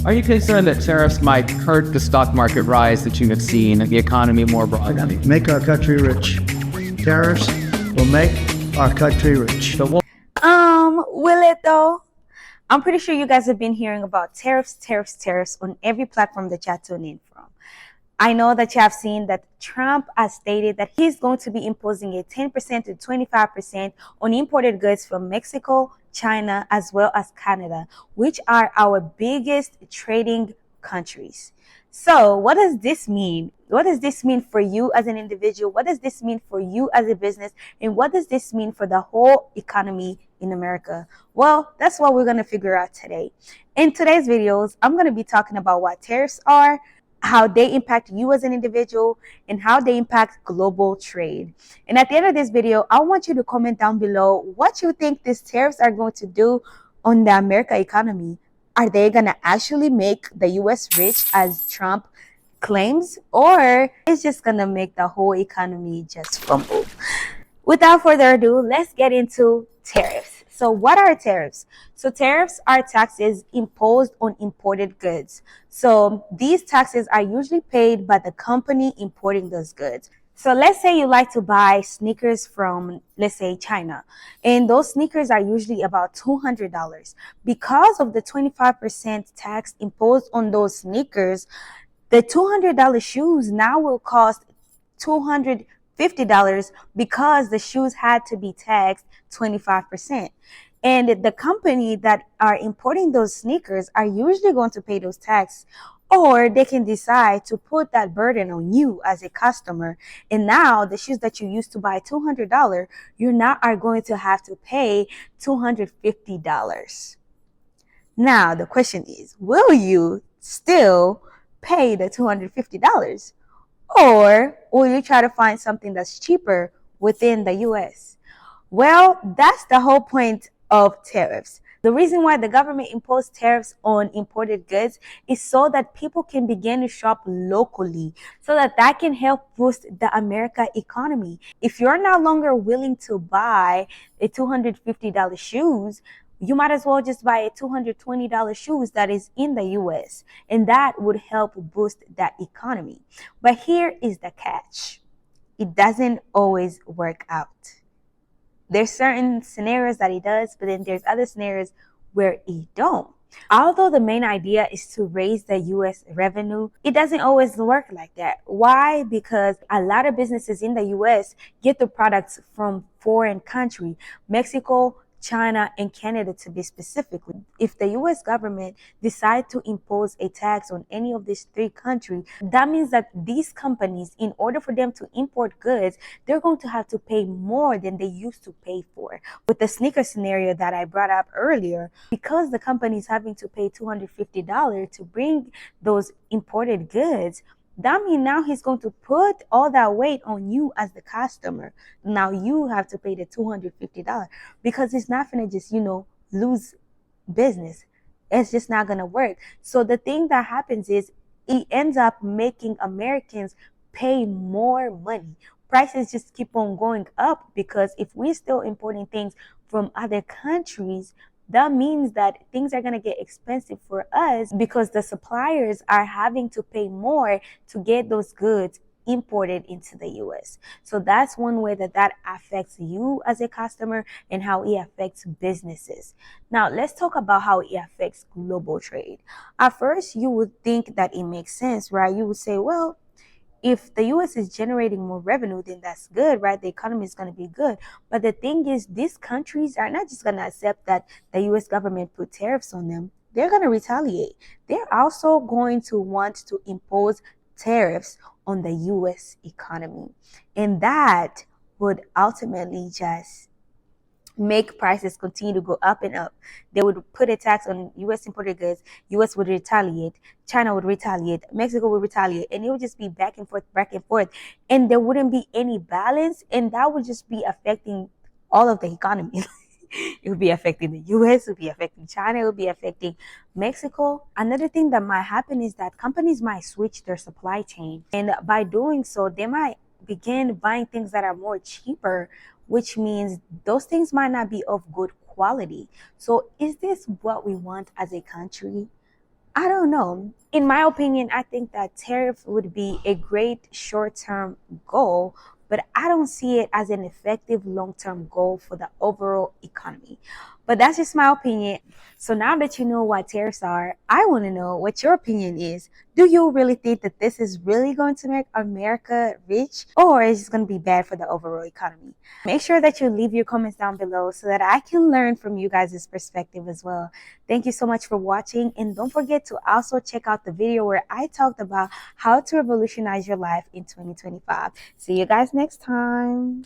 Are you concerned that tariffs might hurt the stock market rise that you have seen and the economy more broadly? Make our country rich. Tariffs will make our country rich. Will it though? I'm pretty sure you guys have been hearing about tariffs on every platform that you tune in from. I know that you have seen that Trump has stated that he's going to be imposing a 10% to 25% on imported goods from Mexico, China, as well as Canada, which are our biggest trading countries. So what does this mean? What does this mean for you as an individual? What does this mean for you as a business? And what does this mean for the whole economy in America? Well, that's what we're going to figure out today. In today's videos, I'm going to be talking about what tariffs are, how they impact you as an individual, and how they impact global trade. And at the end of this video, I want you to comment down below what you think these tariffs are going to do on the America economy. Are they going to actually make the US rich as Trump claims, or it's just going to make the whole economy just crumble? Without further ado, let's get into tariffs. So what are tariffs? So tariffs are taxes imposed on imported goods. So these taxes are usually paid by the company importing those goods. So let's say you like to buy sneakers from, let's say, China, and those sneakers are usually about $200. Because of the 25% tax imposed on those sneakers, the $200 shoes now will cost $250 because the shoes had to be taxed 25%. And the company that are importing those sneakers are usually going to pay those taxes, or they can decide to put that burden on you as a customer. And now the shoes that you used to buy $200, you now are going to have to pay $250. Now the question is, will you still pay the $250? Or will you try to find something that's cheaper within the US? Well, that's the whole point of tariffs. The reason why the government imposed tariffs on imported goods is so that people can begin to shop locally, so that can help boost the America economy. If you're no longer willing to buy a $250 shoes, you might as well just buy a $220 shoes that is in the US, and that would help boost that economy. But here is the catch. It doesn't always work out. There's certain scenarios that it does, but then there's other scenarios where it don't. Although the main idea is to raise the US revenue, it doesn't always work like that. Why? Because a lot of businesses in the US get the products from foreign countries, Mexico, China, and Canada to be specific. If the US government decide to impose a tax on any of these three countries, that means that these companies, in order for them to import goods, they're going to have to pay more than they used to pay for. With the sneaker scenario that I brought up earlier, because the company is having to pay $250 to bring those imported goods, that means now he's going to put all that weight on you as the customer. Now you have to pay the $250 because it's not going to just, lose business. It's just not going to work. So the thing that happens is it ends up making Americans pay more money. Prices just keep on going up because if we're still importing things from other countries, that means that things are going to get expensive for us because the suppliers are having to pay more to get those goods imported into the US. So that's one way that affects you as a customer and how it affects businesses. Now, let's talk about how it affects global trade. At first, you would think that it makes sense, right? You would say, well, if the US is generating more revenue, then that's good, right? The economy is going to be good. But the thing is, these countries are not just going to accept that the US government put tariffs on them. They're going to retaliate. They're also going to want to impose tariffs on the US economy. And that would ultimately just make prices continue to go up and up. They would put a tax on US imported goods. US would retaliate. China would retaliate. Mexico would retaliate. And it would just be back and forth, back and forth. And there wouldn't be any balance. And that would just be affecting all of the economy. It would be affecting the US, it would be affecting China, it would be affecting Mexico. Another thing that might happen is that companies might switch their supply chain. And by doing so, they might begin buying things that are more cheaper, which means those things might not be of good quality. So is this what we want as a country? I don't know. In my opinion, I think that tariff would be a great short-term goal, but I don't see it as an effective long-term goal for the overall economy. But that's just my opinion. So now that you know what tariffs are, I want to know what your opinion is. Do you really think that this is really going to make America rich, or is it going to be bad for the overall economy? Make sure that you leave your comments down below so that I can learn from you guys' perspective as well. Thank you so much for watching, and don't forget to also check out the video where I talked about how to revolutionize your life in 2025. See you guys next time.